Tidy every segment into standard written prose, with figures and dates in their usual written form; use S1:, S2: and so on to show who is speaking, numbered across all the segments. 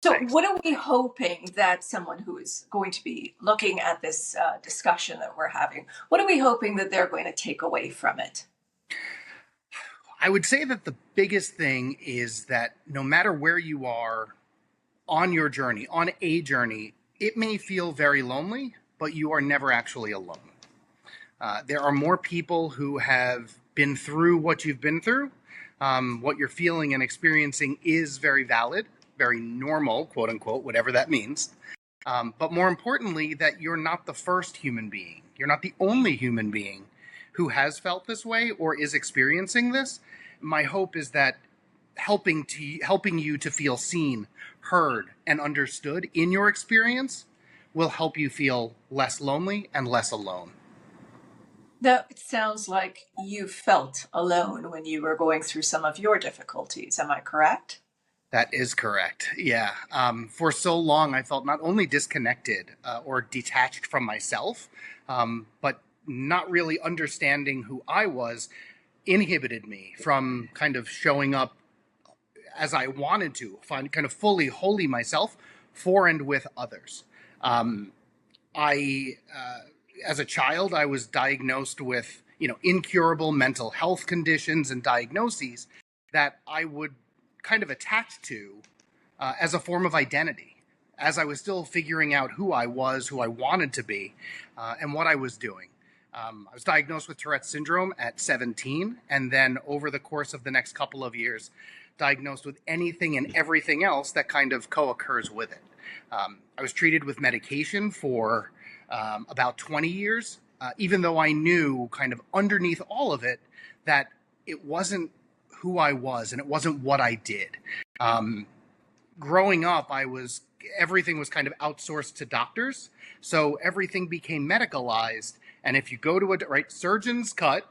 S1: So,
S2: Thanks.
S1: what are we hoping that someone who is going to be looking at this discussion that we're having, what are we hoping that they're going to take away from it?
S2: I would say that the biggest thing is that no matter where you are on your journey, on a journey, it may feel very lonely, but you are never actually alone. There are more people who have been through what you've been through. What you're feeling and experiencing is very valid, very normal, quote unquote, whatever that means. But more importantly, that you're not the first human being. You're not the only human being who has felt this way or is experiencing this. My hope is that helping you to feel seen, heard, and understood in your experience will help you feel less lonely and less alone.
S1: Now, it sounds like you felt alone when you were going through some of your difficulties. Am I correct?
S2: That is correct. Yeah. For so long, I felt not only disconnected or detached from myself, but not really understanding who I was inhibited me from kind of showing up as I wanted to, find kind of fully wholly myself for and with others. Um, I, as a child, I was diagnosed with incurable mental health conditions and diagnoses that I would kind of attach to as a form of identity, as I was still figuring out who I was, who I wanted to be, and what I was doing. I was diagnosed with Tourette's syndrome at 17, and then over the course of the next couple of years, diagnosed with anything and everything else that kind of co-occurs with it. I was treated with medication for about 20 years, even though I knew kind of underneath all of it that it wasn't who I was and it wasn't what I did. Growing up, everything was kind of outsourced to doctors, so everything became medicalized. And if you go to surgeons cut,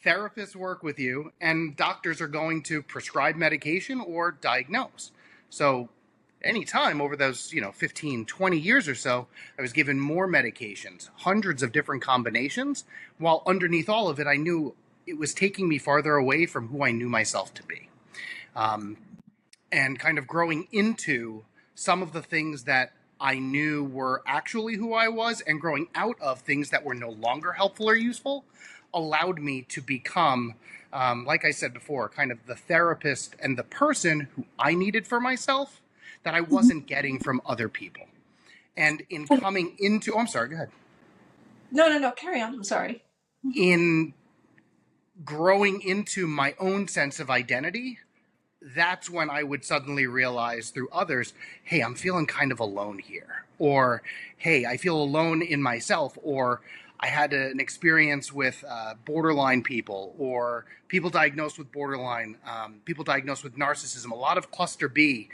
S2: therapists work with you, and doctors are going to prescribe medication or diagnose. So anytime over those 15 20 years or so, I was given more medications, hundreds of different combinations, while underneath all of it I knew it was taking me farther away from who I knew myself to be. And kind of growing into some of the things that I knew were actually who I was, and growing out of things that were no longer helpful or useful, allowed me to become, like I said before, kind of the therapist and the person who I needed for myself that I wasn't getting from other people. And in coming into, I'm sorry, go ahead.
S1: No, carry on. I'm sorry.
S2: In growing into my own sense of identity, that's when I would suddenly realize through others, hey, I'm feeling kind of alone here. Or, hey, I feel alone in myself. Or I had an experience with borderline people, or people diagnosed with borderline, people diagnosed with narcissism, a lot of cluster B,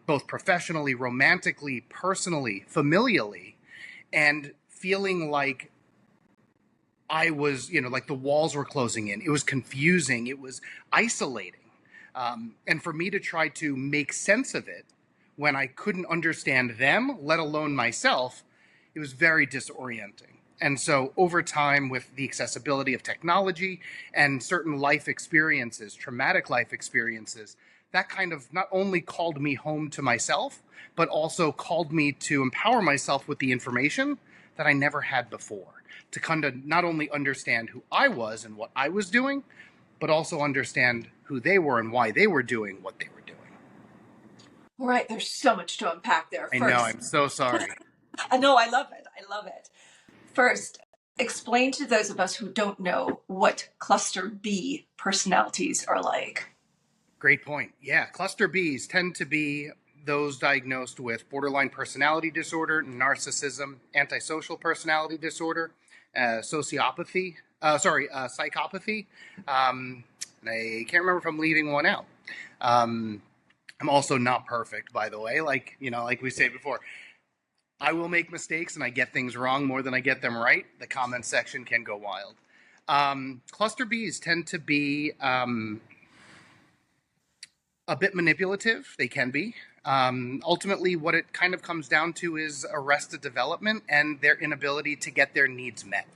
S2: both professionally, romantically, personally, familially, and feeling like I was, like the walls were closing in. It was confusing. It was isolating. And for me to try to make sense of it when I couldn't understand them, let alone myself, it was very disorienting. And so over time, with the accessibility of technology and certain life experiences, traumatic life experiences, that kind of not only called me home to myself, but also called me to empower myself with the information that I never had before, to kind of not only understand who I was and what I was doing, but also understand who they were and why they were doing what they were doing.
S1: All right, there's so much to unpack there.
S2: I know,
S1: First,
S2: I'm so sorry.
S1: I know, I love it. I love it. First, explain to those of us who don't know what cluster B personalities are like.
S2: Great point. Yeah, cluster Bs tend to be those diagnosed with borderline personality disorder, narcissism, antisocial personality disorder, sociopathy, psychopathy. I can't remember if I'm leaving one out. I'm also not perfect, by the way. Like we said before, I will make mistakes and I get things wrong more than I get them right. The comment section can go wild. Cluster Bs tend to be a bit manipulative. They can be. Ultimately, what it kind of comes down to is arrested development and their inability to get their needs met.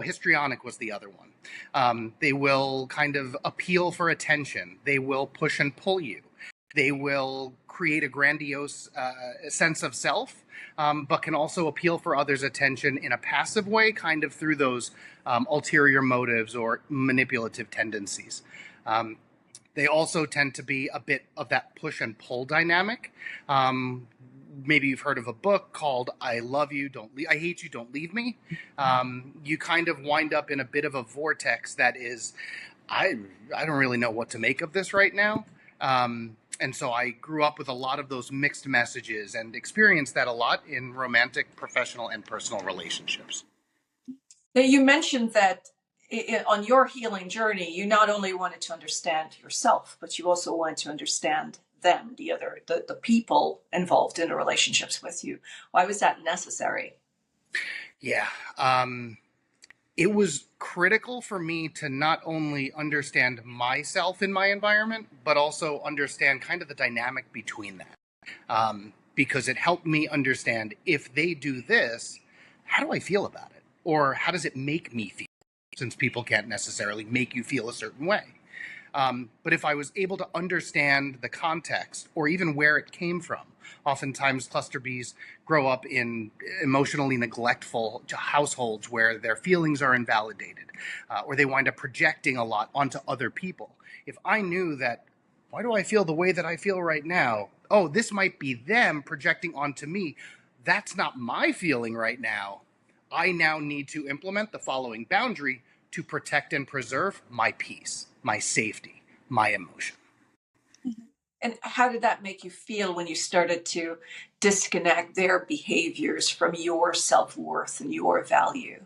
S2: Histrionic was the other one. They will kind of appeal for attention. They will push and pull you. They will create a grandiose sense of self, but can also appeal for others' attention in a passive way, kind of through those ulterior motives or manipulative tendencies. They also tend to be a bit of that push and pull dynamic. Maybe you've heard of a book called "I Love You, I Hate You, Don't Leave Me." You kind of wind up in a bit of a vortex that is, I don't really know what to make of this right now. And so I grew up with a lot of those mixed messages and experienced that a lot in romantic, professional, and personal relationships.
S1: Now, you mentioned that on your healing journey, you not only wanted to understand yourself, but you also wanted to understand them, the people involved in the relationships with you. Why was that necessary?
S2: Yeah. It was critical for me to not only understand myself in my environment, but also understand kind of the dynamic between that. Because it helped me understand, if they do this, how do I feel about it? Or how does it make me feel? Since people can't necessarily make you feel a certain way. But if I was able to understand the context or even where it came from, oftentimes cluster Bs grow up in emotionally neglectful households where their feelings are invalidated, or they wind up projecting a lot onto other people. If I knew that, why do I feel the way that I feel right now? Oh, this might be them projecting onto me. That's not my feeling right now. I now need to implement the following boundary to protect and preserve my peace, my safety, my emotion.
S1: And how did that make you feel when you started to disconnect their behaviors from your self-worth and your value?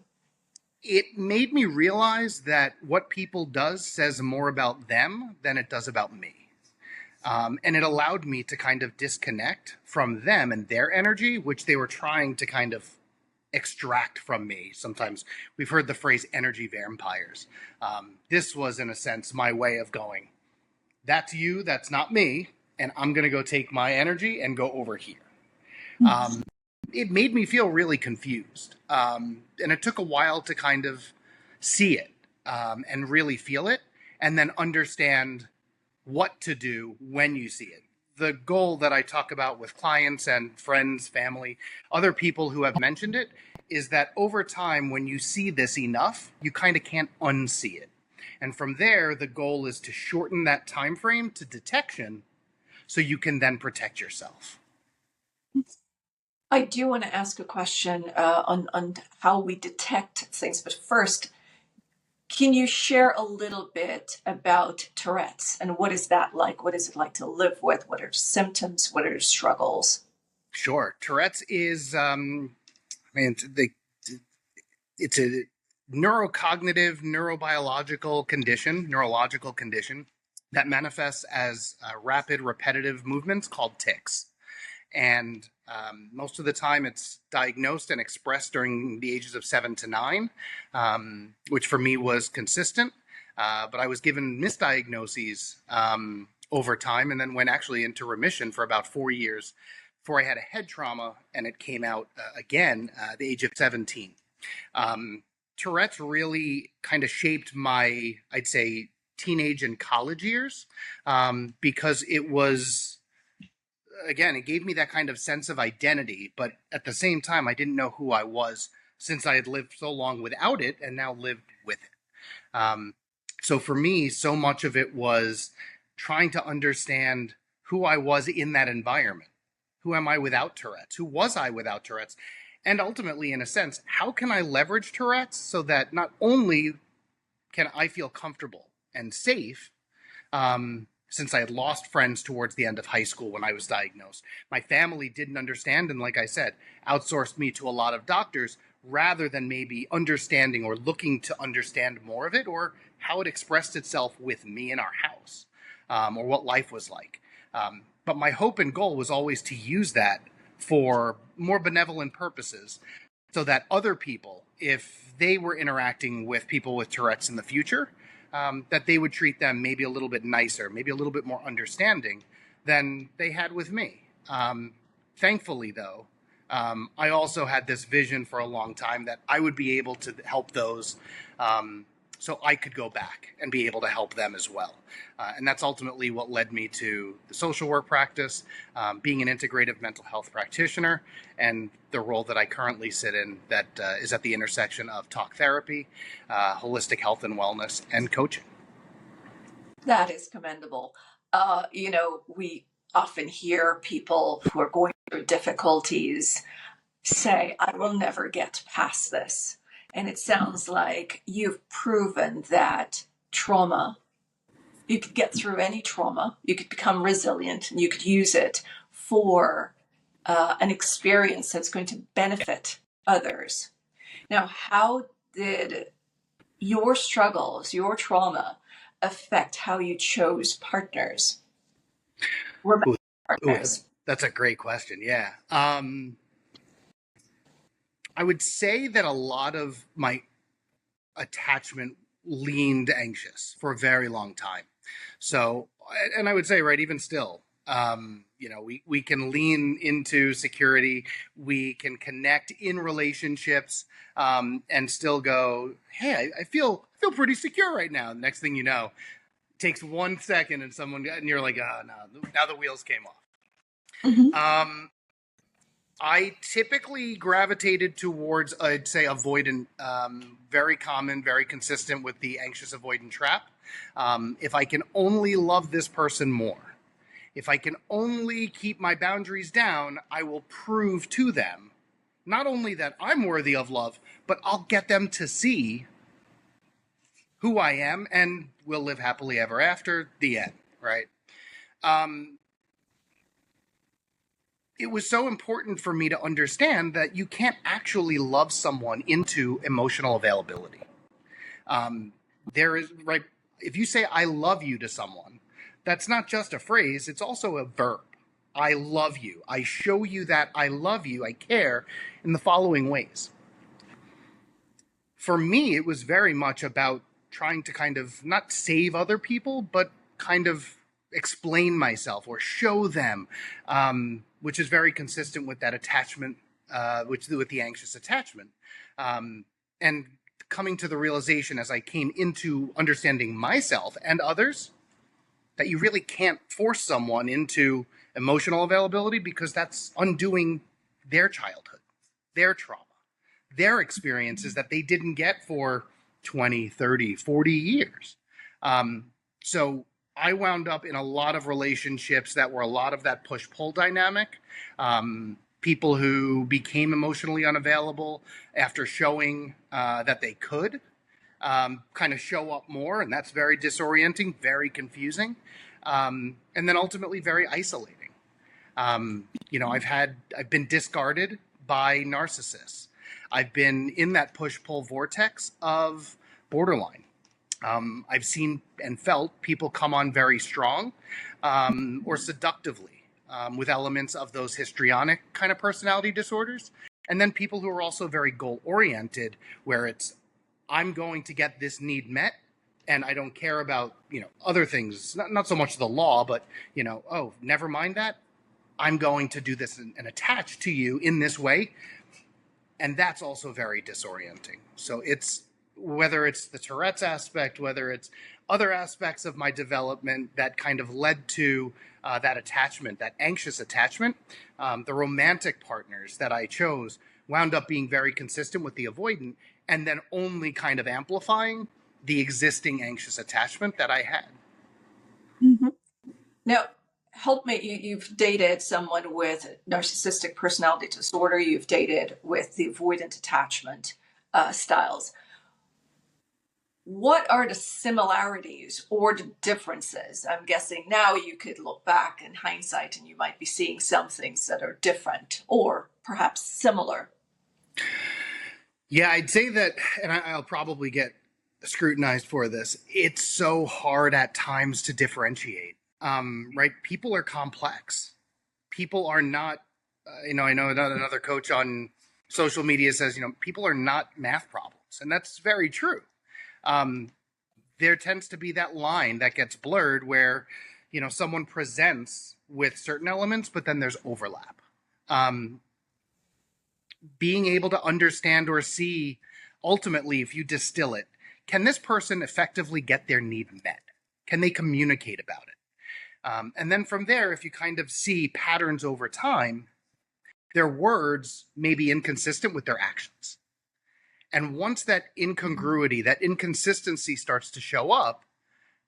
S2: It made me realize that what people does says more about them than it does about me. And it allowed me to kind of disconnect from them and their energy, which they were trying to kind of extract from me. Sometimes we've heard the phrase energy vampires. This was, in a sense, my way of going, that's you, that's not me, and I'm going to go take my energy and go over here. It made me feel really confused. And it took a while to kind of see it and really feel it, and then understand what to do when you see it. The goal that I talk about with clients and friends, family, other people who have mentioned it, is that over time, when you see this enough, you kind of can't unsee it. And from there, the goal is to shorten that time frame to detection so you can then protect yourself.
S1: I do want to ask a question on how we detect things, but first, can you share a little bit about Tourette's and what is that like? What is it like to live with? What are symptoms? What are struggles?
S2: Sure. Tourette's is, it's a neurocognitive, neurological condition that manifests as rapid, repetitive movements called tics. And most of the time it's diagnosed and expressed during the ages of 7 to 9, which for me was consistent. But I was given misdiagnoses over time, and then went actually into remission for about 4 years before I had a head trauma, and it came out again at the age of 17. Tourette's really kind of shaped my, I'd say, teenage and college years, because it was, again, it gave me that kind of sense of identity, but at the same time, I didn't know who I was, since I had lived so long without it and now lived with it. So for me, so much of it was trying to understand who I was in that environment. Who am I without Tourette's? Who was I without Tourette's? And ultimately, in a sense, how can I leverage Tourette's so that not only can I feel comfortable and safe, since I had lost friends towards the end of high school when I was diagnosed. My family didn't understand, and like I said, outsourced me to a lot of doctors rather than maybe understanding or looking to understand more of it, or how it expressed itself with me in our house, or what life was like. But my hope and goal was always to use that for more benevolent purposes, so that other people, if they were interacting with people with Tourette's in the future, that they would treat them maybe a little bit nicer, maybe a little bit more understanding than they had with me. Thankfully, though, I also had this vision for a long time that I would be able to help those so I could go back and be able to help them as well. And that's ultimately what led me to the social work practice, being an integrative mental health practitioner, and the role that I currently sit in that is at the intersection of talk therapy, holistic health and wellness, and coaching.
S1: That is commendable. We often hear people who are going through difficulties say, I will never get past this. And it sounds like you've proven that trauma, you could get through any trauma, you could become resilient, and you could use it for an experience that's going to benefit others. Now, how did your struggles, your trauma, affect how you chose partners? Romantic partners.
S2: That's a great question. Yeah. I would say that a lot of my attachment leaned anxious for a very long time. So, and I would say, right, even still, we can lean into security, we can connect in relationships, and still go, hey, I feel pretty secure right now. Next thing you know, it takes 1 second and you're like, oh no, now the wheels came off.
S1: Mm-hmm.
S2: I typically gravitated towards, I'd say, avoidant, very common, very consistent with the anxious avoidant trap. If I can only love this person more, if I can only keep my boundaries down, I will prove to them not only that I'm worthy of love, but I'll get them to see who I am and we'll live happily ever after, the end, right? It was so important for me to understand that you can't actually love someone into emotional availability. There is, right, if you say I love you to someone, that's not just a phrase, it's also a verb. I love you. I show you that I love you, I care, in the following ways. For me, it was very much about trying to kind of not save other people, but kind of explain myself or show them, which is very consistent with that attachment, with the anxious attachment. And coming to the realization as I came into understanding myself and others that you really can't force someone into emotional availability because that's undoing their childhood, their trauma, their experiences that they didn't get for 20, 30, 40 years. So I wound up in a lot of relationships that were a lot of that push-pull dynamic. People who became emotionally unavailable after showing that they could kind of show up more, and that's very disorienting, very confusing, and then ultimately very isolating. I've been discarded by narcissists. I've been in that push-pull vortex of borderline. I've seen and felt people come on very strong or seductively with elements of those histrionic kind of personality disorders. And then people who are also very goal-oriented, where it's, I'm going to get this need met, and I don't care about, other things, not so much the law, but, oh, never mind that. I'm going to do this and attach to you in this way. And that's also very disorienting. So it's, whether it's the Tourette's aspect, whether it's other aspects of my development that kind of led to that attachment, that anxious attachment, the romantic partners that I chose wound up being very consistent with the avoidant and then only kind of amplifying the existing anxious attachment that I had.
S1: Mm-hmm. Now, help me. You've dated someone with narcissistic personality disorder. You've dated with the avoidant attachment styles. What are the similarities or the differences? I'm guessing now you could look back in hindsight and you might be seeing some things that are different or perhaps similar.
S2: Yeah, I'd say that, and I'll probably get scrutinized for this. It's so hard at times to differentiate, right? People are complex. People are not, I know another coach on social media says, people are not math problems. And that's very true. There tends to be that line that gets blurred where, someone presents with certain elements, but then there's overlap. Being able to understand or see, ultimately, if you distill it, can this person effectively get their need met? Can they communicate about it? And then from there, if you kind of see patterns over time, their words may be inconsistent with their actions. And once that incongruity, that inconsistency starts to show up,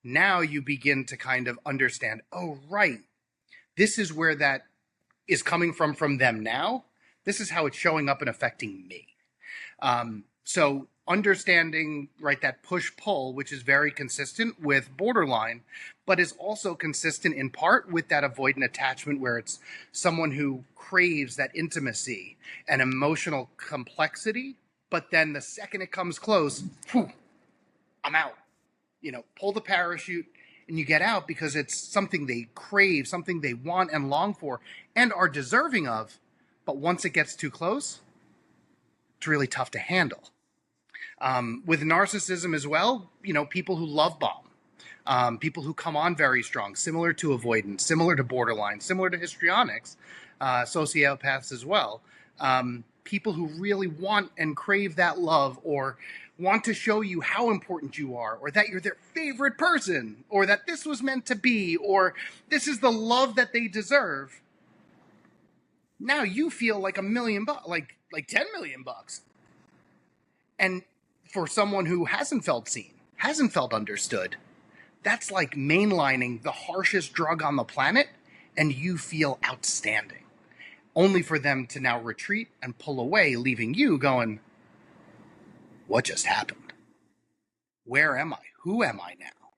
S2: now you begin to kind of understand, oh, right, this is where that is coming from them now. This is how it's showing up and affecting me. So understanding, right, that push-pull, which is very consistent with borderline, but is also consistent in part with that avoidant attachment, where it's someone who craves that intimacy and emotional complexity, but then the second it comes close, whew, I'm out. Pull the parachute and you get out because it's something they crave, something they want and long for and are deserving of. But once it gets too close, it's really tough to handle. With narcissism as well, people who love bomb, people who come on very strong, similar to avoidance, similar to borderline, similar to histrionics, sociopaths as well. People who really want and crave that love, or want to show you how important you are, or that you're their favorite person, or that this was meant to be, or this is the love that they deserve. Now you feel like $1 million, like $10 million. And for someone who hasn't felt seen, hasn't felt understood, that's like mainlining the harshest drug on the planet, and you feel outstanding. Only for them to now retreat and pull away, leaving you going, what just happened? Where am I? Who am I now?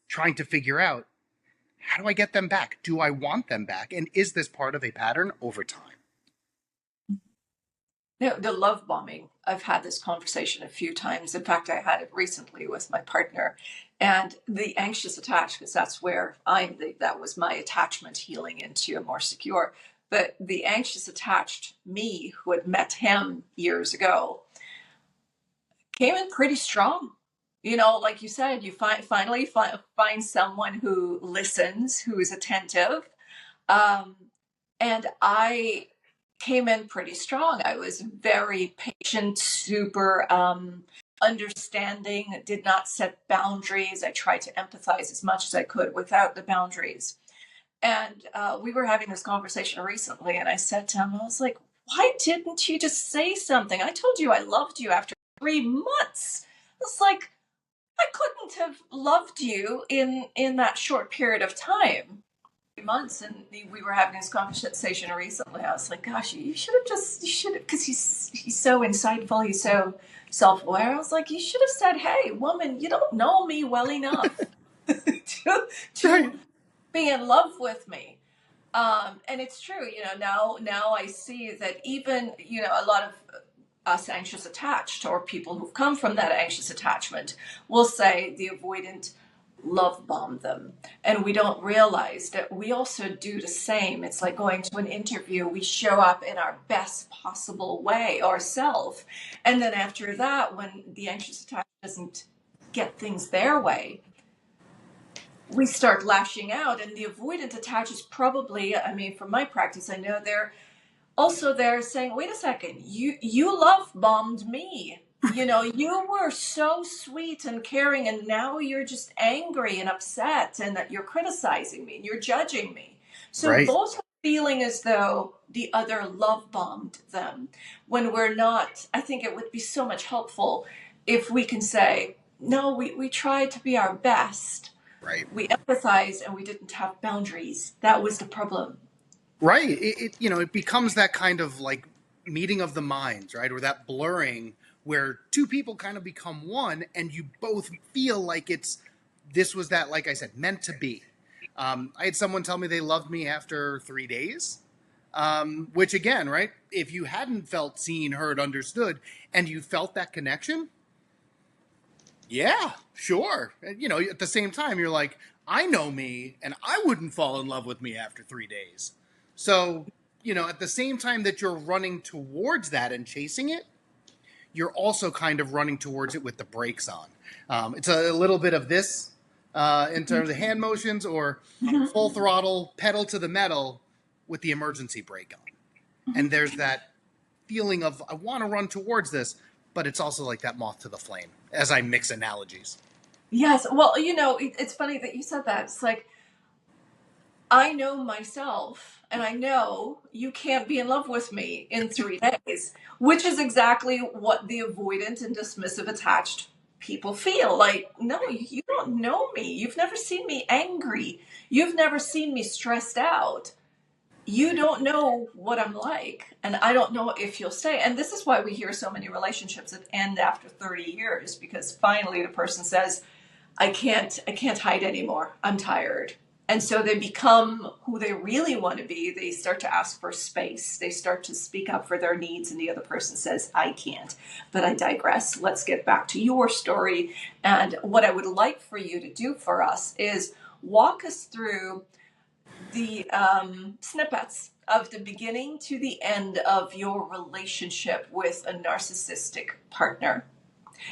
S2: Trying to figure out, how do I get them back? Do I want them back? And is this part of a pattern over time?
S1: The love bombing, I've had this conversation a few times. In fact, I had it recently with my partner. And the anxious attached, because that's where that was my attachment healing into a more secure. But the anxious attached me, who had met him years ago, came in pretty strong. Like you said, you finally find someone who listens, who is attentive. And I came in pretty strong. I was very patient, super understanding, did not set boundaries. I tried to empathize as much as I could without the boundaries. And we were having this conversation recently, and I said to him, I was like, why didn't you just say something? I told you I loved you after 3 months. It's like, I couldn't have loved you in that short period of time. Months, and we were having this conversation recently. I was like, gosh, you should have, because he's so insightful, he's so self-aware. I was like, you should have said, hey, woman, you don't know me well enough to be in love with me. And it's true, now I see that even, a lot of us anxious attached, or people who've come from that anxious attachment, will say the avoidant love bomb them. And we don't realize that we also do the same. It's like going to an interview. We show up in our best possible way, ourselves. And then after that, when the anxious attachment doesn't get things their way, we start lashing out. And the avoidant attaches probably, from my practice, I know they're saying, wait a second, you love bombed me. You were so sweet and caring, and now you're just angry and upset, and that you're criticizing me and you're judging me. So right. Both are feeling as though the other love bombed them, when we're not. I think it would be so much helpful if we can say, no, we tried to be our best.
S2: Right.
S1: We empathize, and we didn't have boundaries. That was the problem.
S2: Right. It becomes that kind of like meeting of the minds, right? Or that blurring, where two people kind of become one, and you both feel like this was that, like I said, meant to be. I had someone tell me they loved me after 3 days, which again, right? If you hadn't felt seen, heard, understood, and you felt that connection, yeah, sure. At the same time, you're like, I know me, and I wouldn't fall in love with me after 3 days. So, at the same time that you're running towards that and chasing it, you're also kind of running towards it with the brakes on. It's a little bit of this in terms of hand motions, or full throttle, pedal to the metal with the emergency brake on. And there's that feeling of, I want to run towards this, but it's also like that moth to the flame. as I mix analogies.
S1: Yes. Well, it's funny that you said that. It's like, I know myself, and I know you can't be in love with me in 3 days, which is exactly what the avoidant and dismissive attached people feel. Like, no, you don't know me. You've never seen me angry. You've never seen me stressed out. You don't know what I'm like, and I don't know if you'll stay. And this is why we hear so many relationships that end after 30 years, because finally the person says, I can't hide anymore. I'm tired. And so they become who they really want to be. They start to ask for space. They start to speak up for their needs, and the other person says, I can't. But I digress. Let's get back to your story. And what I would like for you to do for us is walk us through the snippets of the beginning to the end of your relationship with a narcissistic partner.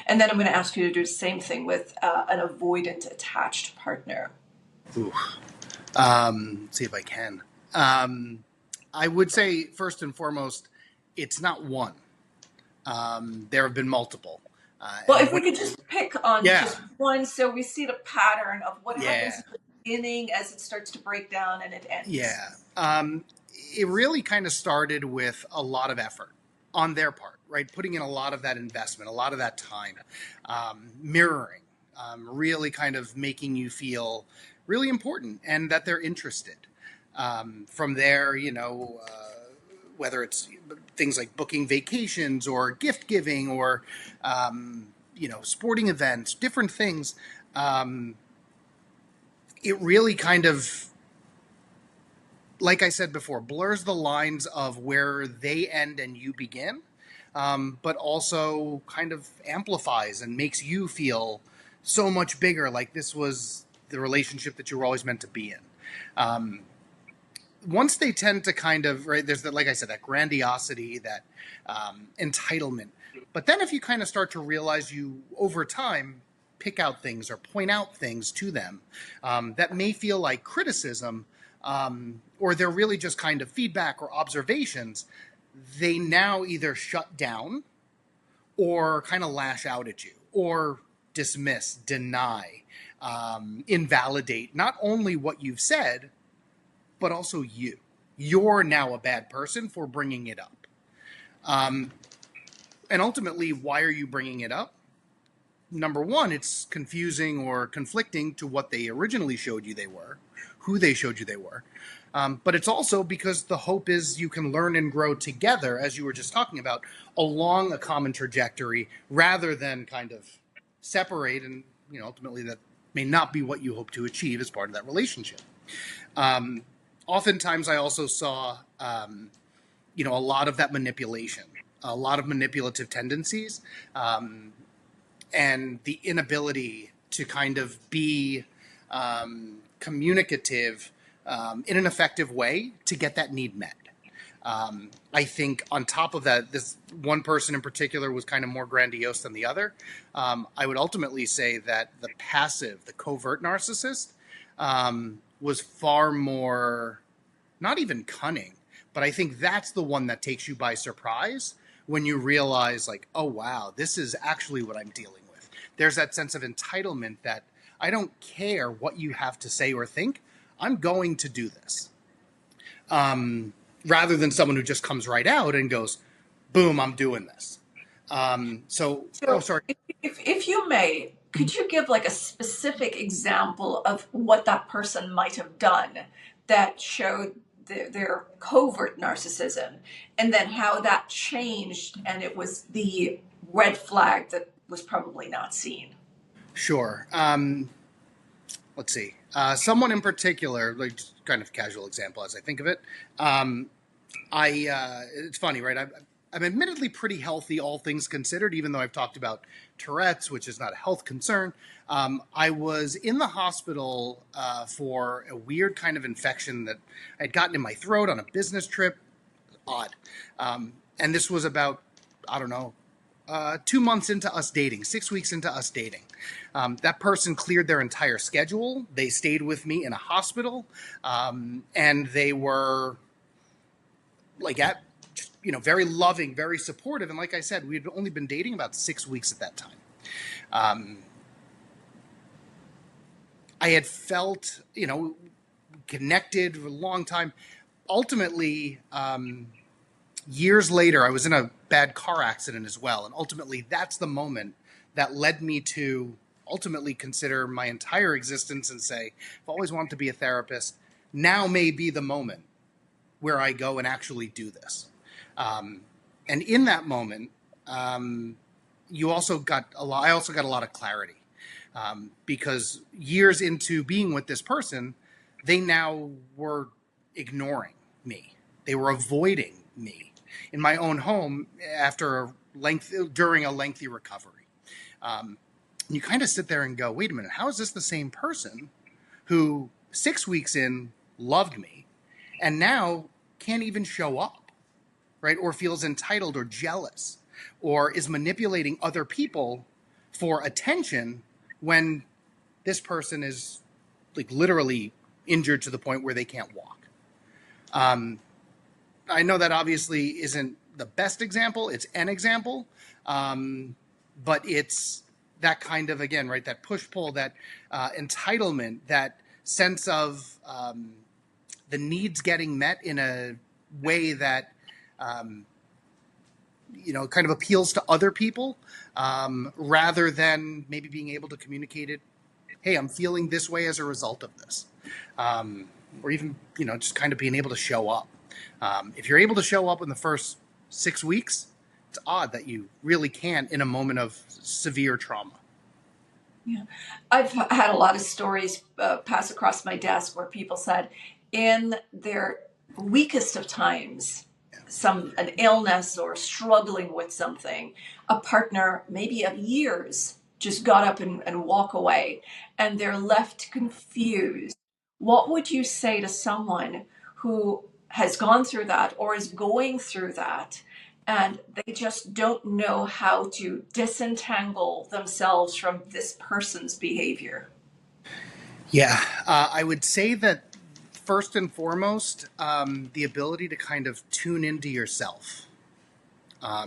S1: And then I'm going to ask you to do the same thing with an avoidant attached partner.
S2: Ooh. See if I can. I would say, first and foremost, it's not one. There have been multiple.
S1: Well, if we could just pick on
S2: Yeah,
S1: just one so we see the pattern of what
S2: yeah,
S1: happens at the beginning as it starts to break down and it ends.
S2: yeah. It really kind of started with a lot of effort on their part, right? Putting in a lot of that investment, a lot of that time, mirroring, really kind of making you feel really important and that they're interested. From there, whether it's things like booking vacations or gift giving or, sporting events, different things, it really kind of, like I said before, blurs the lines of where they end and you begin, but also kind of amplifies and makes you feel so much bigger, like this was the relationship that you were always meant to be in. Once they tend to kind of, right, there's that, like I said, that grandiosity, that entitlement. But then if you kind of start to realize you, over time, pick out things or point out things to them that may feel like criticism, or they're really just kind of feedback or observations, they now either shut down or kind of lash out at you or dismiss, deny, invalidate not only what you've said, but also you. You're now a bad person for bringing it up. And ultimately, why are you bringing it up? Number one, it's confusing or conflicting to what they originally showed you they were, who they showed you they were. But it's also because the hope is you can learn and grow together, as you were just talking about, along a common trajectory rather than kind of separate. And, ultimately that may not be what you hope to achieve as part of that relationship. Oftentimes I also saw, a lot of that manipulation, a lot of manipulative tendencies, and the inability to kind of be communicative in an effective way to get that need met. I think on top of that, this one person in particular was kind of more grandiose than the other. I would ultimately say that the passive, the covert narcissist was far more, not even cunning, but I think that's the one that takes you by surprise when you realize, like, oh, wow, this is actually what I'm dealing with. There's that sense of entitlement that I don't care what you have to say or think. I'm going to do this. Rather than someone who just comes right out and goes, boom, I'm doing this.
S1: So,
S2: Sorry.
S1: if you may, could you give like a specific example of what that person might have done that showed their covert narcissism, and then how that changed and it was the red flag that was probably not seen?
S2: Sure. Let's see. Someone in particular, like just kind of casual example as I think of it. It's funny, right? I'm admittedly pretty healthy, all things considered, even though I've talked about Tourette's, which is not a health concern. I was in the hospital for a weird kind of infection that I'd gotten in my throat on a business trip. Odd. And this was about, I don't know, 2 months into us dating, 6 weeks into us dating. That person cleared their entire schedule. They stayed with me in a hospital, and they were like very loving, very supportive. And like I said, we had only been dating about 6 weeks at that time. Um, I had felt, connected for a long time. Ultimately, years later, I was in a bad car accident as well. And ultimately, that's the moment that led me to ultimately consider my entire existence and say, I've always wanted to be a therapist. Now may be the moment where I go and actually do this. And in that moment, you also got a lot. I also got a lot of clarity because years into being with this person, they now were ignoring me. They were avoiding me in my own home during a lengthy recovery. You kind of sit there and go, wait a minute, how is this the same person who 6 weeks in loved me and now can't even show up, right? Or feels entitled or jealous or is manipulating other people for attention when this person is like literally injured to the point where they can't walk. I know that obviously isn't the best example. It's an example, but it's that kind of, again, right, that push-pull, that entitlement, that sense of the needs getting met in a way that, kind of appeals to other people rather than maybe being able to communicate it. Hey, I'm feeling this way as a result of this. Or even, just kind of being able to show up. If you're able to show up in the first 6 weeks, it's odd that you really can't in a moment of severe trauma.
S1: Yeah. I've had a lot of stories pass across my desk where people said in their weakest of times, an illness or struggling with something, a partner maybe of years just got up and walk away and they're left confused. What would you say to someone who has gone through that or is going through that and they just don't know how to disentangle themselves from this person's behavior?
S2: Yeah, I would say that first and foremost, the ability to kind of tune into yourself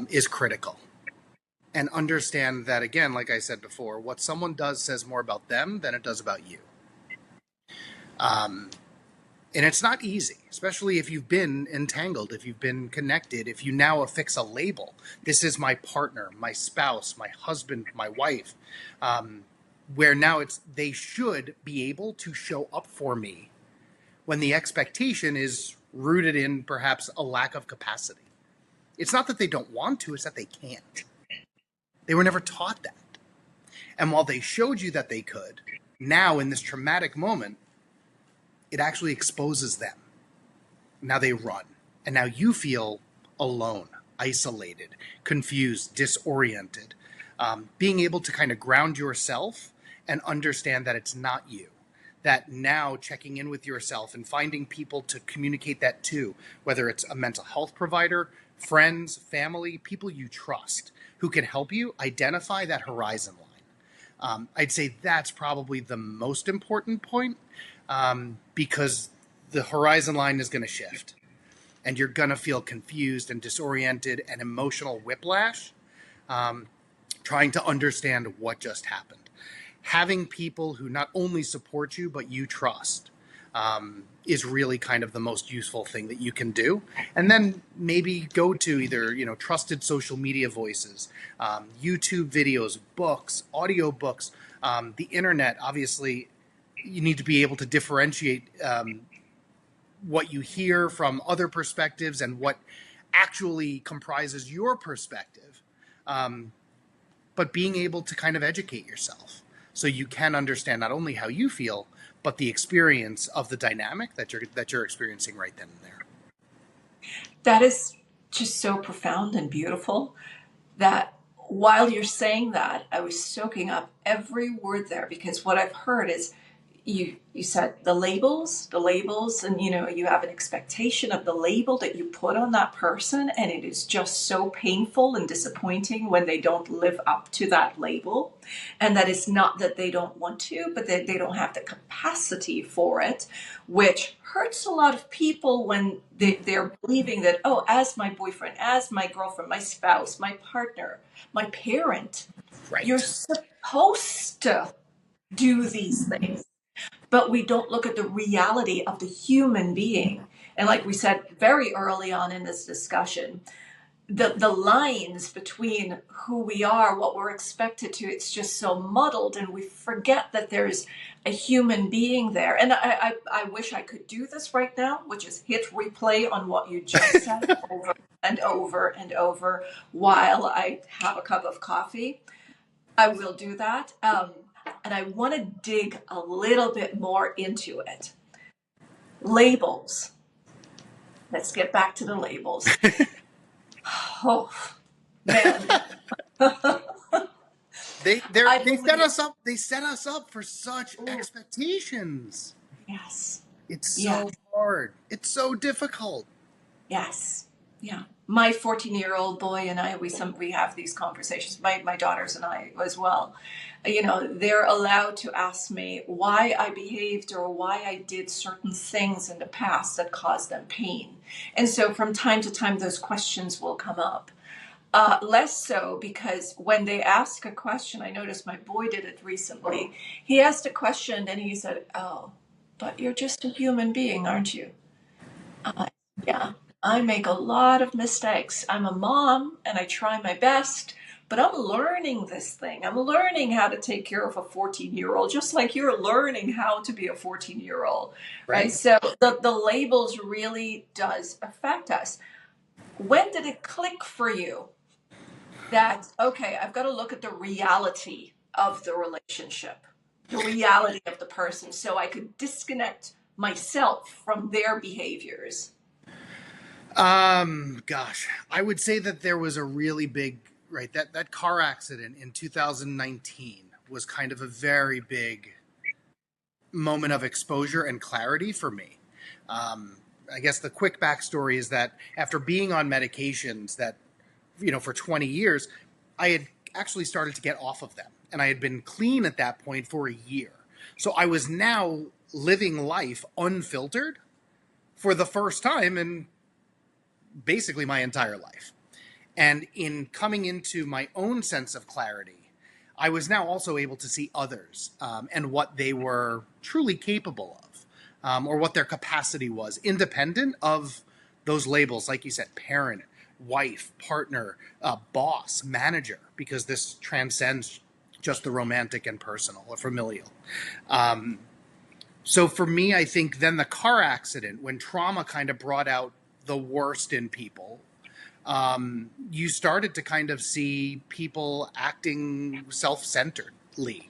S2: is critical. And understand that, again, like I said before, what someone does says more about them than it does about you. And it's not easy, especially if you've been entangled, if you've been connected, if you now affix a label. This is my partner, my spouse, my husband, my wife, where now they should be able to show up for me when the expectation is rooted in perhaps a lack of capacity. It's not that they don't want to, it's that they can't. They were never taught that. And while they showed you that they could, now in this traumatic moment, it actually exposes them. Now they run. And now you feel alone, isolated, confused, disoriented. Being able to kind of ground yourself and understand that it's not you. That now checking in with yourself and finding people to communicate that to, whether it's a mental health provider, friends, family, people you trust who can help you identify that horizon line. I'd say that's probably the most important point because the horizon line is going to shift and you're going to feel confused and disoriented and emotional whiplash trying to understand what just happened. Having people who not only support you, but you trust is really kind of the most useful thing that you can do. And then maybe go to either, trusted social media voices, YouTube videos, books, audiobooks, the internet. Obviously, you need to be able to differentiate what you hear from other perspectives and what actually comprises your perspective. But being able to kind of educate yourself so you can understand not only how you feel, but the experience of the dynamic that you're experiencing right then and there.
S1: That is just so profound and beautiful that while you're saying that, I was soaking up every word there because what I've heard is you said the labels, and you have an expectation of the label that you put on that person, and it is just so painful and disappointing when they don't live up to that label. And that it's not that they don't want to, but that they don't have the capacity for it, which hurts a lot of people when they're believing that, oh, as my boyfriend, as my girlfriend, my spouse, my partner, my parent, You're
S2: Right.
S1: supposed to do these things, but we don't look at the reality of the human being. And like we said very early on in this discussion, the lines between who we are, what we're expected to, it's just so muddled, and we forget that there's a human being there. And I wish I could do this right now, which is hit replay on what you just said over and over and over while I have a cup of coffee. I will do that. And I want to dig a little bit more into it. Labels. Let's get back to the labels. Oh, man. I
S2: They set
S1: believe.
S2: us up. They set us up for such
S1: Oh,
S2: expectations.
S1: yes.
S2: It's
S1: Yeah.
S2: so hard. It's so difficult.
S1: Yes. Yeah. My 14-year-old boy and I, we have these conversations. My daughters and I as well. You know, they're allowed to ask me why I behaved or why I did certain things in the past that caused them pain. And so from time to time, those questions will come up. Less so because when they ask a question, I noticed my boy did it recently. He asked a question and he said, "Oh, but you're just a human being, aren't you?" Uh, yeah, I make a lot of mistakes. I'm a mom and I try my best, but I'm learning this thing. I'm learning how to take care of a 14-year-old, just like you're learning how to be a 14-year-old, right?
S2: Right.
S1: So the labels really does affect us. When did it click for you that, okay, I've got to look at the reality of the relationship, the reality of the person, so I could disconnect myself from their behaviors?
S2: Gosh, I would say that there was a really big, right, that car accident in 2019 was kind of a very big moment of exposure and clarity for me. Um, I guess the quick backstory is that after being on medications that, for 20 years, I had actually started to get off of them. And I had been clean at that point for a year. So I was now living life unfiltered for the first time in basically my entire life. And in coming into my own sense of clarity, I was now also able to see others and what they were truly capable of, or what their capacity was, independent of those labels, like you said, parent, wife, partner, boss, manager, because this transcends just the romantic and personal or familial. Um, so for me, I think then the car accident, when trauma kind of brought out the worst in people, you started to kind of see people acting self-centeredly,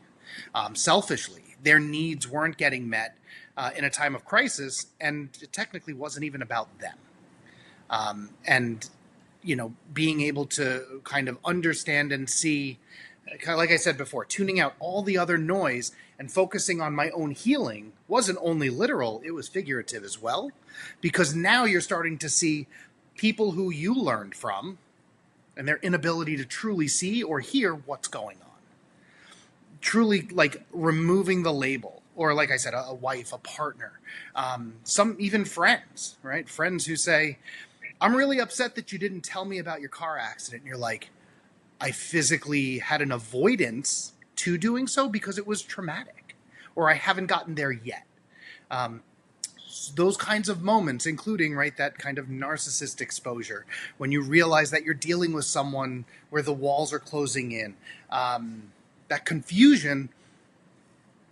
S2: selfishly. Their needs weren't getting met in a time of crisis, and it technically wasn't even about them. And being able to kind of understand and see, kind of like I said before, tuning out all the other noise and focusing on my own healing wasn't only literal, it was figurative as well. Because now you're starting to see people who you learned from and their inability to truly see or hear what's going on. Truly, like removing the label, or like I said, a wife, a partner, some even friends, right? Friends who say, I'm really upset that you didn't tell me about your car accident. And you're like, I physically had an avoidance to doing so because it was traumatic, or I haven't gotten there yet. Um, those kinds of moments, including, right, that kind of narcissist exposure, when you realize that you're dealing with someone where the walls are closing in, that confusion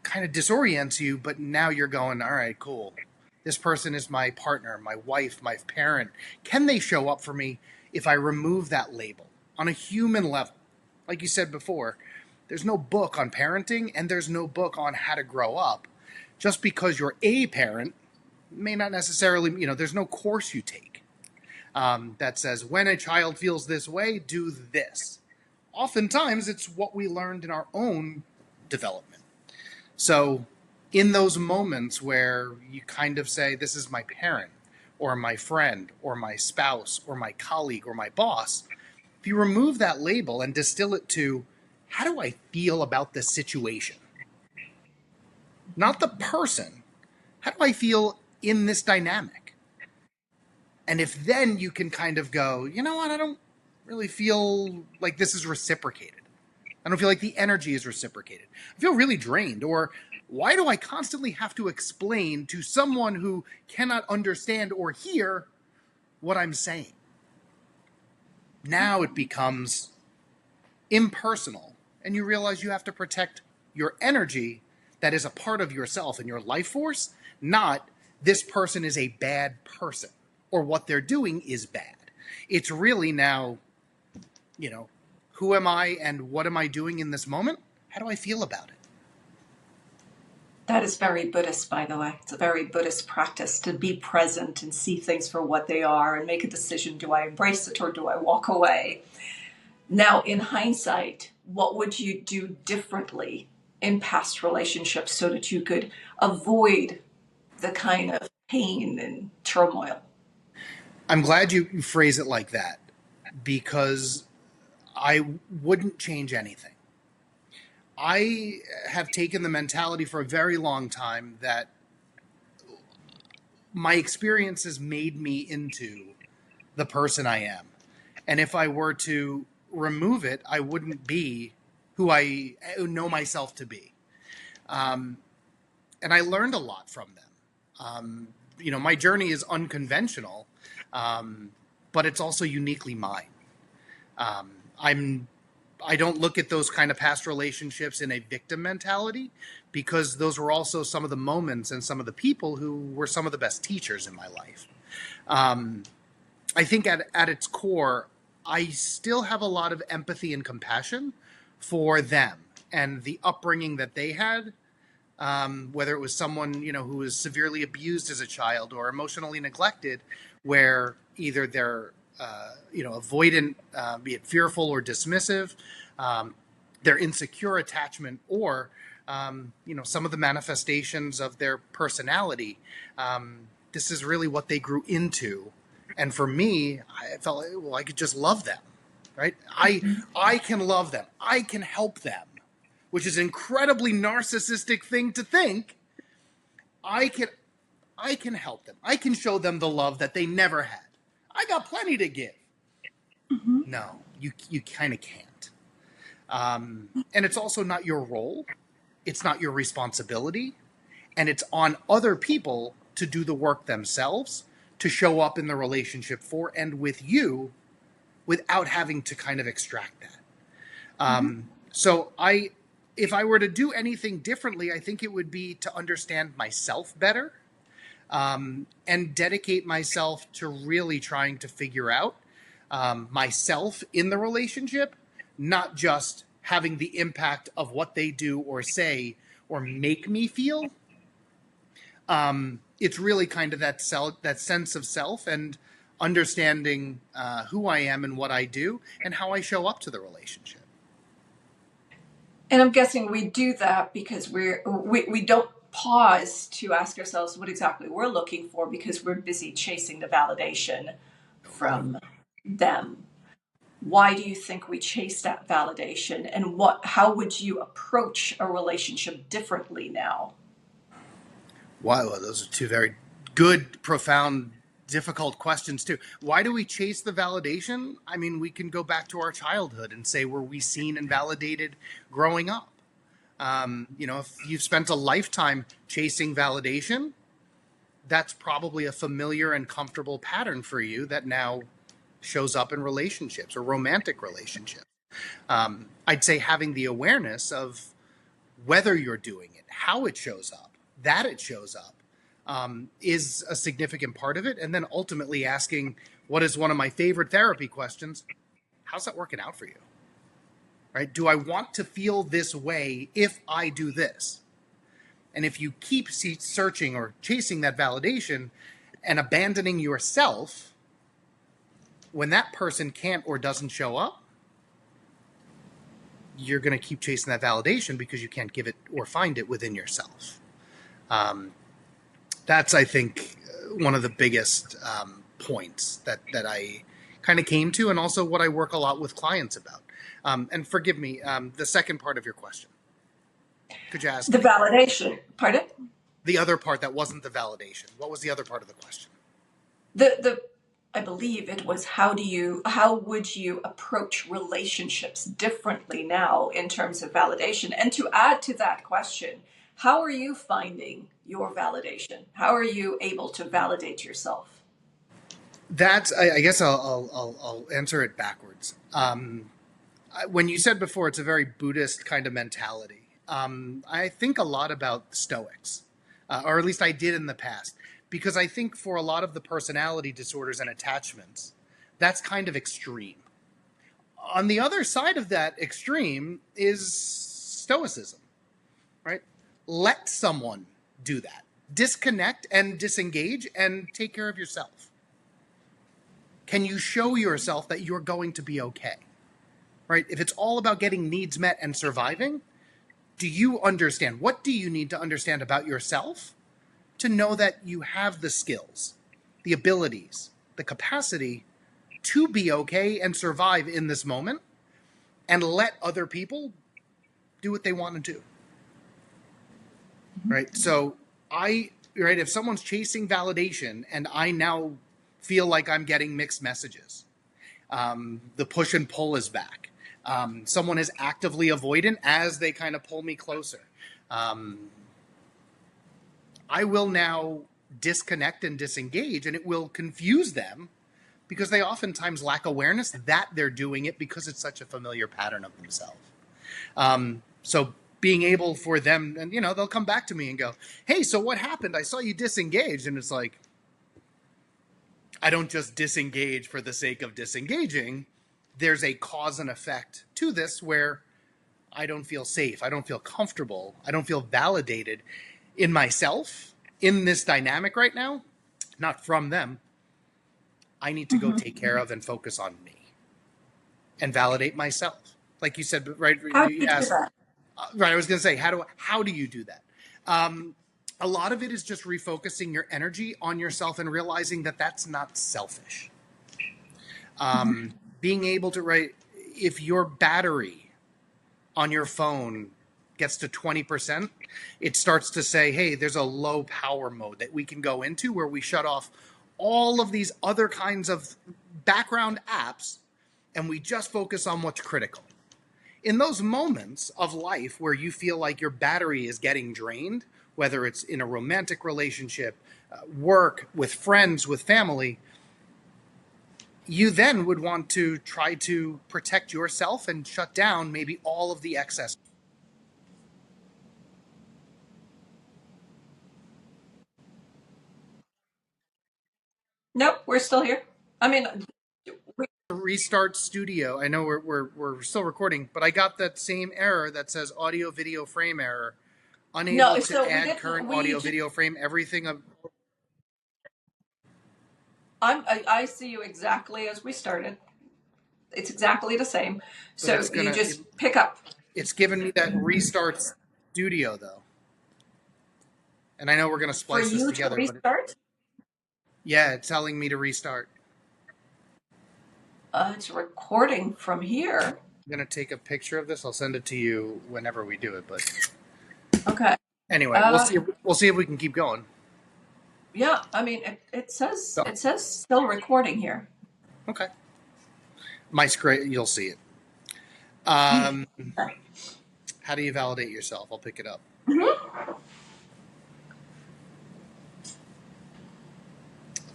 S2: kind of disorients you, but now you're going, all right, cool. This person is my partner, my wife, my parent. Can they show up for me if I remove that label on a human level? Like you said before, there's no book on parenting and there's no book on how to grow up. Just because you're a parent may not necessarily, there's no course you take that says when a child feels this way, do this. Oftentimes, it's what we learned in our own development. So, in those moments where you kind of say, this is my parent, or my friend, or my spouse, or my colleague, or my boss, if you remove that label and distill it to, how do I feel about this situation? Not the person. How do I feel in this dynamic? And if then you can kind of go, you know what, I don't really feel like this is reciprocated. I don't feel like the energy is reciprocated. I feel really drained. Or why do I constantly have to explain to someone who cannot understand or hear what I'm saying? Now it becomes impersonal, and you realize you have to protect your energy that is a part of yourself and your life force, not this person is a bad person or what they're doing is bad. It's really now, who am I and what am I doing in this moment? How do I feel about it?
S1: That is very Buddhist, by the way. It's a very Buddhist practice to be present and see things for what they are and make a decision. Do I embrace it or do I walk away? Now, in hindsight, what would you do differently in past relationships so that you could avoid the kind of pain and turmoil?
S2: I'm glad you phrase it like that, because I wouldn't change anything. I have taken the mentality for a very long time that my experiences made me into the person I am. And if I were to remove it, I wouldn't be who I know myself to be. And I learned a lot from them. My journey is unconventional, but it's also uniquely mine. I don't look at those kind of past relationships in a victim mentality, because those were also some of the moments and some of the people who were some of the best teachers in my life. I think at its core, I still have a lot of empathy and compassion for them and the upbringing that they had, whether it was someone, who was severely abused as a child or emotionally neglected, where either they're avoidant, be it fearful or dismissive, their insecure attachment, or some of the manifestations of their personality. This is really what they grew into, and for me, I felt like, well, I could just love them, right? I can love them. I can help them, which is an incredibly narcissistic thing to think. I can help them. I can show them the love that they never had. I got plenty to give.
S1: Mm-hmm.
S2: No, you kind of can't. And it's also not your role. It's not your responsibility. And it's on other people to do the work themselves, to show up in the relationship for and with you without having to kind of extract that. So if I were to do anything differently, I think it would be to understand myself better, and dedicate myself to really trying to figure out myself in the relationship, not just having the impact of what they do or say or make me feel. It's really kind of that sense of self and understanding who I am and what I do and how I show up to the relationship.
S1: And I'm guessing we do that because we don't pause to ask ourselves what exactly we're looking for, because we're busy chasing the validation from them. Why do you think we chase that validation, and how would you approach a relationship differently now?
S2: Wow, those are two very good, profound, difficult questions too. Why do we chase the validation? I mean, we can go back to our childhood and say, were we seen and validated growing up? If you've spent a lifetime chasing validation, that's probably a familiar and comfortable pattern for you that now shows up in relationships or romantic relationships. I'd say having the awareness of whether you're doing it, how it shows up, that it shows up, is a significant part of it. And then ultimately asking, what is one of my favorite therapy questions? How's that working out for you? Right? Do I want to feel this way if I do this? And if you keep searching or chasing that validation and abandoning yourself, when that person can't or doesn't show up, you're going to keep chasing that validation because you can't give it or find it within yourself. That's, I think, one of the biggest points that I kind of came to, and also what I work a lot with clients about. And forgive me, the second part of your question. Could you ask
S1: The
S2: me?
S1: validation. Pardon?
S2: The other part that wasn't the validation. What was the other part of the question?
S1: The I believe it was how would you approach relationships differently now in terms of validation? And to add to that question, how are you finding your validation? How are you able to validate yourself?
S2: I guess I'll answer it backwards. When you said before, it's a very Buddhist kind of mentality. I think a lot about the Stoics, or at least I did in the past, because I think for a lot of the personality disorders and attachments, that's kind of extreme. On the other side of that extreme is Stoicism, right? Let someone do that. Disconnect and disengage and take care of yourself. Can you show yourself that you're going to be okay? Right? If it's all about getting needs met and surviving, do you understand? What do you need to understand about yourself to know that you have the skills, the abilities, the capacity to be okay and survive in this moment, and let other people do what they want to do? Right? So if someone's chasing validation and I now feel like I'm getting mixed messages, the push and pull is back. Someone is actively avoidant as they kind of pull me closer. I will now disconnect and disengage, and it will confuse them because they oftentimes lack awareness that they're doing it because it's such a familiar pattern of themselves. So being able for them, and they'll come back to me and go, "Hey, so what happened? I saw you disengaged." And it's like, I don't just disengage for the sake of disengaging. There's a cause and effect to this where I don't feel safe. I don't feel comfortable. I don't feel validated in myself in this dynamic right now, not from them. I need to go take care of and focus on me and validate myself. Like you said, right?
S1: How do
S2: You
S1: you do
S2: asked,
S1: that?
S2: right. I was going to say, how do you do that? A lot of it is just refocusing your energy on yourself and realizing that that's not selfish. Being able to if your battery on your phone gets to 20%, it starts to say, hey, there's a low power mode that we can go into where we shut off all of these other kinds of background apps and we just focus on what's critical. In those moments of life where you feel like your battery is getting drained, whether it's in a romantic relationship, work, with friends, with family, you then would want to try to protect yourself and shut down maybe all of the excess.
S1: Nope, we're still here. I mean,
S2: Restart studio. I know we're still recording, but I got that same error that says audio video frame error,
S1: no,
S2: unable to
S1: so we
S2: add
S1: didn't.
S2: current
S1: We
S2: audio
S1: just.
S2: video frame. Everything of,
S1: I see you exactly as we started. It's exactly the same.
S2: but
S1: So you just pick up.
S2: it's given me that restart studio though, and I know we're gonna
S1: For
S2: splice this
S1: you to
S2: together, but
S1: restart,
S2: yeah, it's telling me to restart.
S1: it's recording from here.
S2: I'm gonna take a picture of this. I'll send it to you whenever we do it. But
S1: Okay.
S2: anyway, we'll
S1: Uh,
S2: see. We'll see if we can keep going.
S1: yeah. I mean, it says
S2: So,
S1: still recording here.
S2: okay, my screen. You'll see it. Um, how do you validate yourself? I'll pick it up.
S1: Mhm.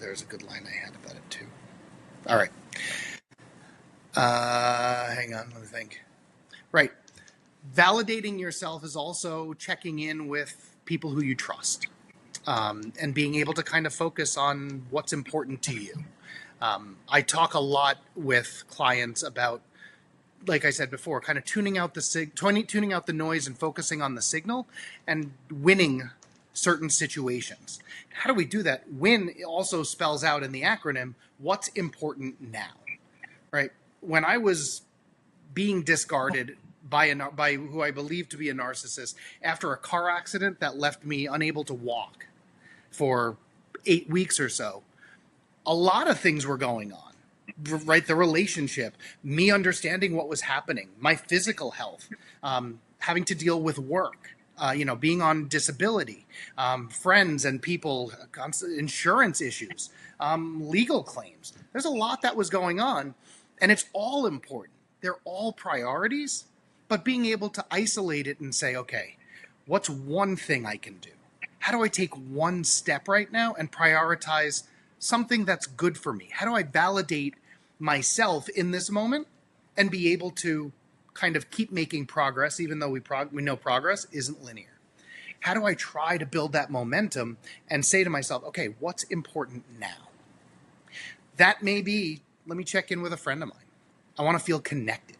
S2: There's a good line I had about it too. All right. Hang on, let me think. Right. Validating yourself is also checking in with people who you trust, and being able to kind of focus on what's important to you. I talk a lot with clients about, like I said before, kind of tuning out the noise and focusing on the signal and winning certain situations. How do we do that? Win also spells out in the acronym what's important now, right? When I was being discarded by who I believe to be a narcissist after a car accident that left me unable to walk for 8 weeks or so, a lot of things were going on, right? The relationship, me understanding what was happening, my physical health, having to deal with work, being on disability, friends and people, insurance issues, legal claims. There's a lot that was going on, and it's all important. They're all priorities, but being able to isolate it and say, okay, what's one thing I can do? How do I take one step right now and prioritize something that's good for me? How do I validate myself in this moment and be able to kind of keep making progress, even though we know progress isn't linear? How do I try to build that momentum and say to myself, okay, what's important now? That may be, let me check in with a friend of mine. I want to feel connected.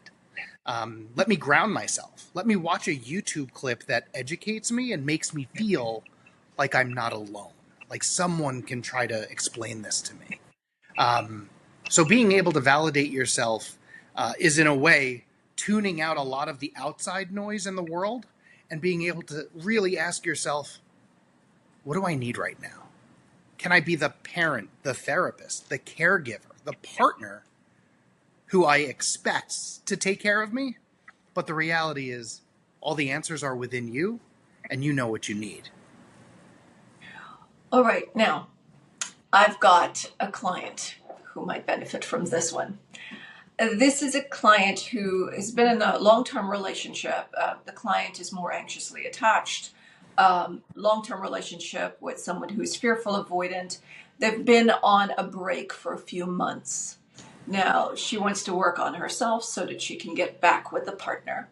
S2: Let me ground myself. Let me watch a YouTube clip that educates me and makes me feel like I'm not alone, like someone can try to explain this to me. So being able to validate yourself is, in a way, tuning out a lot of the outside noise in the world and being able to really ask yourself, what do I need right now? Can I be the parent, the therapist, the caregiver, the partner who I expect to take care of me? But the reality is all the answers are within you, and you know what you need.
S1: All right, now I've got a client who might benefit from this one. This is a client who has been in a long-term relationship. The client is more anxiously attached. Long-term relationship with someone who is fearful, avoidant. They've been on a break for a few months. Now, she wants to work on herself so that she can get back with the partner.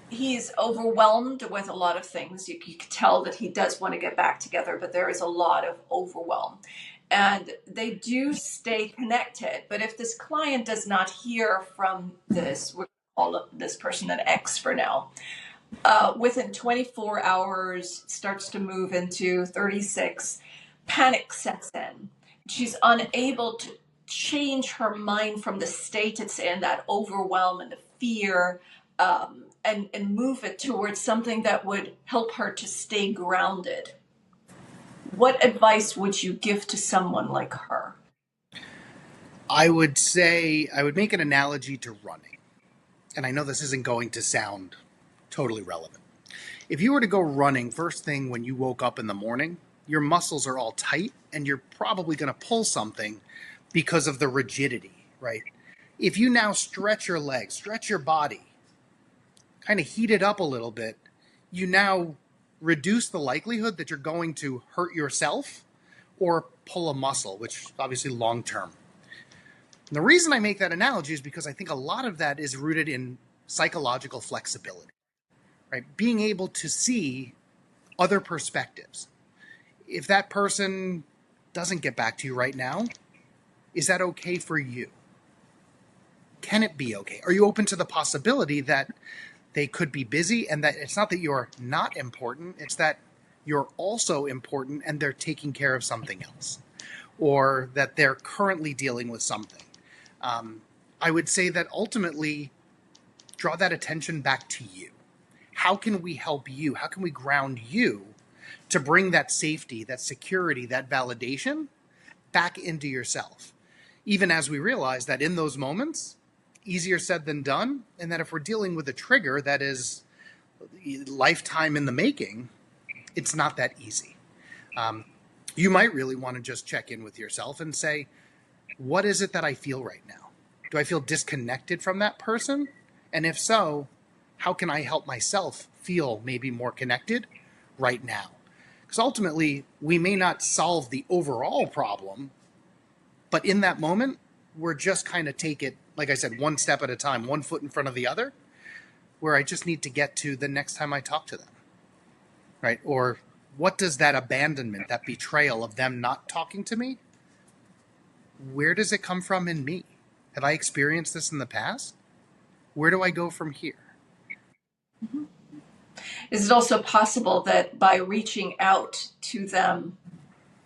S1: He's overwhelmed with a lot of things. You can tell that he does want to get back together, but there is a lot of overwhelm. And they do stay connected. But if this client does not hear from this, we're going to call this person an X for now, within 24 hours, starts to move into 36, panic sets in. She's unable to change her mind from the state it's in, that overwhelm and the fear, and move it towards something that would help her to stay grounded. What advice would you give to someone like her?
S2: I would say, I would make an analogy to running. And I know this isn't going to sound totally relevant. If you were to go running first thing when you woke up in the morning, your muscles are all tight and you're probably going to pull something because of the rigidity, right? If you now stretch your legs, stretch your body, kind of heat it up a little bit, you now reduce the likelihood that you're going to hurt yourself or pull a muscle, which is obviously long term. And the reason I make that analogy is because I think a lot of that is rooted in psychological flexibility, right? Being able to see other perspectives. If that person doesn't get back to you right now, is that okay for you? Can it be okay? Are you open to the possibility that they could be busy and that it's not that you're not important, it's that you're also important and they're taking care of something else, or that they're currently dealing with something? I would say that ultimately draw that attention back to you. How can we help you? How can we ground you to bring that safety, that security, that validation back into yourself? Even as we realize that in those moments, easier said than done, and that if we're dealing with a trigger that is lifetime in the making, it's not that easy. You might really want to just check in with yourself and say, what is it that I feel right now? Do I feel disconnected from that person? And if so, how can I help myself feel maybe more connected right now? Because ultimately, we may not solve the overall problem, but in that moment, we're just kind of take it, like I said, one step at a time, one foot in front of the other, where I just need to get to the next time I talk to them, right? Or what does that abandonment, that betrayal of them not talking to me, where does it come from in me? Have I experienced this in the past? Where do I go from here?
S1: Mm-hmm. Is it also possible that by reaching out to them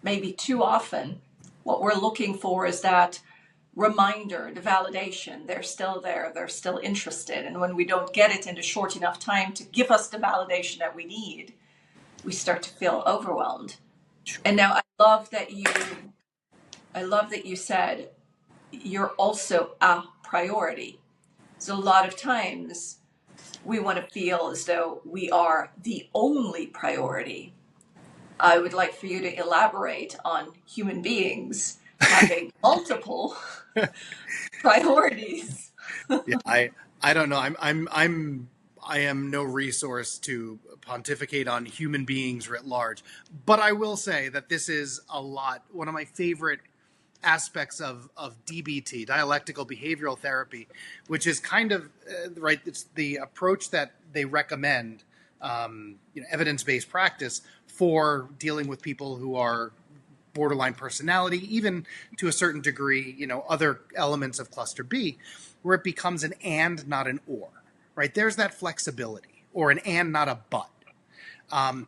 S1: maybe too often, what we're looking for is that reminder, the validation, they're still there, they're still interested. And when we don't get it in a short enough time to give us the validation that we need, we start to feel overwhelmed.
S2: Sure.
S1: And now I love that you said you're also a priority. So a lot of times we want to feel as though we are the only priority. I would like for you to elaborate on human beings having multiple priorities.
S2: Yeah, I don't know. I am no resource to pontificate on human beings writ large, but I will say that this is one of my favorite aspects of DBT, dialectical behavioral therapy, which is kind of right. It's the approach that they recommend, evidence-based practice for dealing with people who are borderline personality, even to a certain degree, other elements of cluster B, where it becomes an and, not an or, right? There's that flexibility, or an and, not a but. The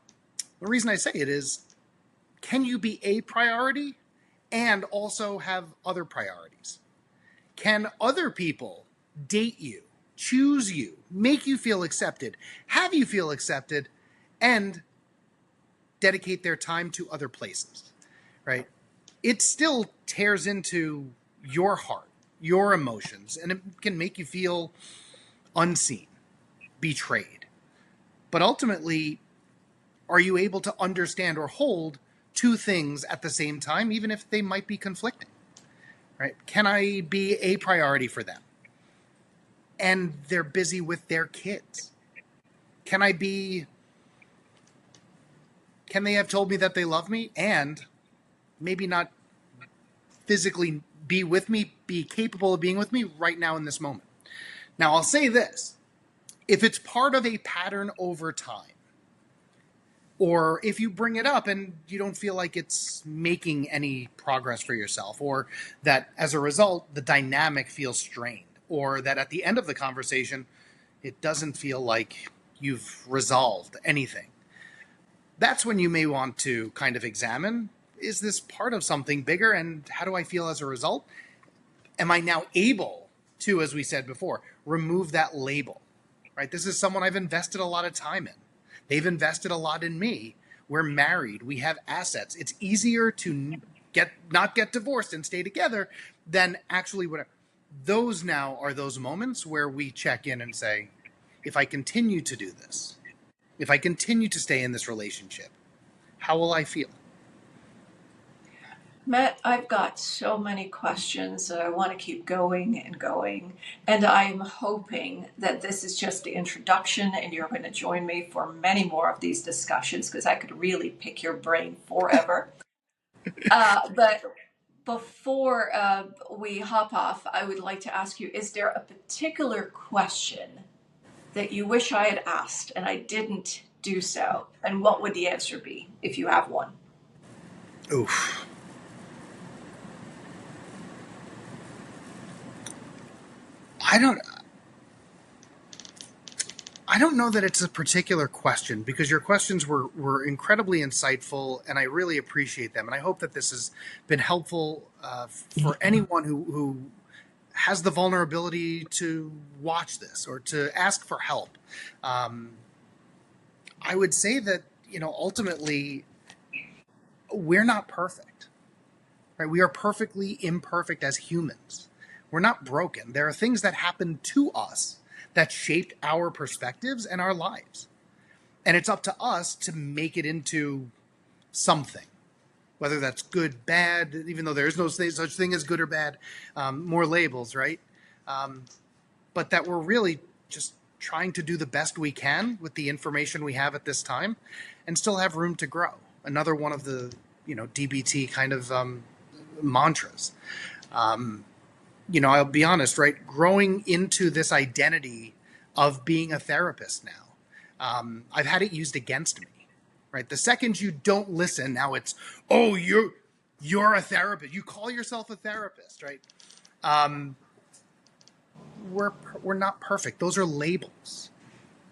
S2: reason I say it is, can you be a priority and also have other priorities? Can other people date you, choose you, make you feel accepted, have you feel accepted, and dedicate their time to other places? Right? It still tears into your heart, your emotions, and it can make you feel unseen, betrayed. But ultimately, are you able to understand or hold two things at the same time, even if they might be conflicting? Right? Can I be a priority for them? And they're busy with their kids. Can they have told me that they love me and maybe not physically be with me, be capable of being with me right now in this moment? Now, I'll say this. If it's part of a pattern over time, or if you bring it up and you don't feel like it's making any progress for yourself, or that as a result, the dynamic feels strained, or that at the end of the conversation, it doesn't feel like you've resolved anything, that's when you may want to kind of examine, is this part of something bigger, and how do I feel as a result? Am I now able to, as we said before, remove that label, right? This is someone I've invested a lot of time in. They've invested a lot in me. We're married. We have assets. It's easier to not get divorced and stay together than actually whatever. Those now are those moments where we check in and say, if I continue to do this, if I continue to stay in this relationship, how will I feel?
S1: Matt, I've got so many questions that I want to keep going and going. And I'm hoping that this is just the introduction and you're going to join me for many more of these discussions because I could really pick your brain forever. But before we hop off, I would like to ask you, is there a particular question that you wish I had asked and I didn't do so? And what would the answer be if you have one?
S2: Oof. I don't know that it's a particular question, because your questions were incredibly insightful, and I really appreciate them. And I hope that this has been helpful for anyone who has the vulnerability to watch this or to ask for help. I would say that, ultimately, we're not perfect, right? We are perfectly imperfect as humans. We're not broken. There are things that happen to us that shaped our perspectives and our lives. And it's up to us to make it into something, whether that's good, bad, even though there is no such thing as good or bad, more labels, right? But that we're really just trying to do the best we can with the information we have at this time and still have room to grow. Another one of the, DBT kind of mantras. I'll be honest, right? Growing into this identity of being a therapist now, I've had it used against me, right? The second you don't listen, now it's, oh, you're a therapist. You call yourself a therapist, right? We're not perfect. Those are labels,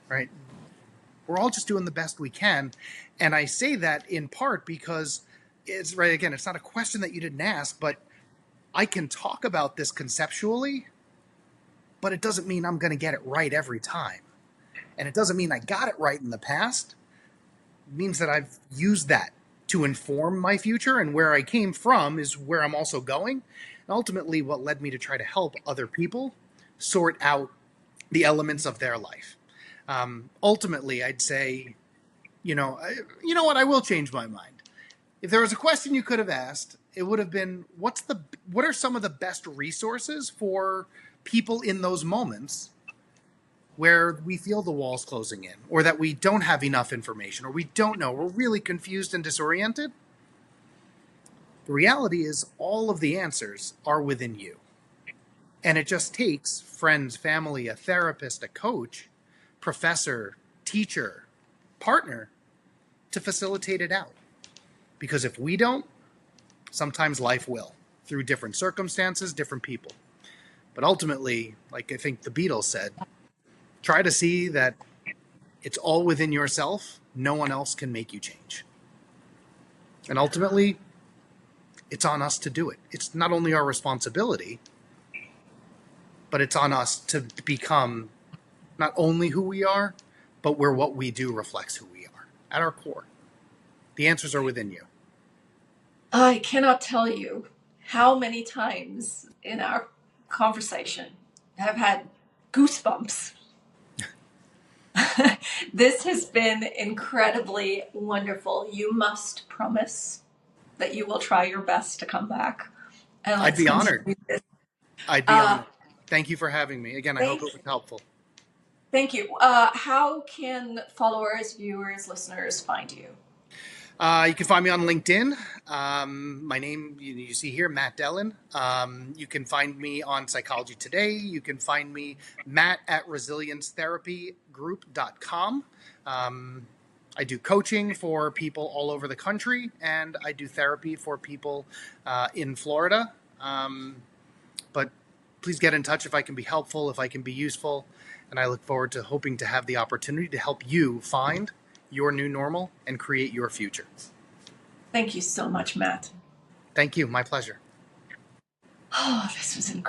S2: right? We're all just doing the best we can. And I say that in part because it's right. Again, it's not a question that you didn't ask, but I can talk about this conceptually, but it doesn't mean I'm going to get it right every time. And it doesn't mean I got it right in the past. It means that I've used that to inform my future, and where I came from is where I'm also going. And ultimately, what led me to try to help other people sort out the elements of their life. Ultimately, I'd say, you know what? I will change my mind. If there was a question you could have asked, it would have been, what are some of the best resources for people in those moments where we feel the walls closing in, or that we don't have enough information, or we don't know, we're really confused and disoriented? The reality is all of the answers are within you. And it just takes friends, family, a therapist, a coach, professor, teacher, partner to facilitate it out. Because if we don't, sometimes life will, through different circumstances, different people. But ultimately, like I think the Beatles said, try to see that it's all within yourself. No one else can make you change. And ultimately, it's on us to do it. It's not only our responsibility, but it's on us to become not only who we are, but where what we do reflects who we are at our core. The answers are within you.
S1: I cannot tell you how many times in our conversation I've had goosebumps. This has been incredibly wonderful. You must promise that you will try your best to come back and
S2: I'd
S1: let's
S2: be honored.
S1: continue this.
S2: I'd be
S1: Uh,
S2: honored. Thank you for having me. Again, I hope
S1: thank,
S2: it was helpful.
S1: thank you. How can followers, viewers, listeners find you?
S2: You can find me on LinkedIn. My name, you see here, Matt Dellin. You can find me on Psychology Today. You can find me, Matt at resiliencepharapygroup.com. I do coaching for people all over the country, and I do therapy for people in Florida. But please get in touch if I can be helpful, if I can be useful. And I look forward to hoping to have the opportunity to help you find your new normal and create your future.
S1: Thank you so much, Matt.
S2: Thank you. My pleasure.
S1: Oh, this was incredible.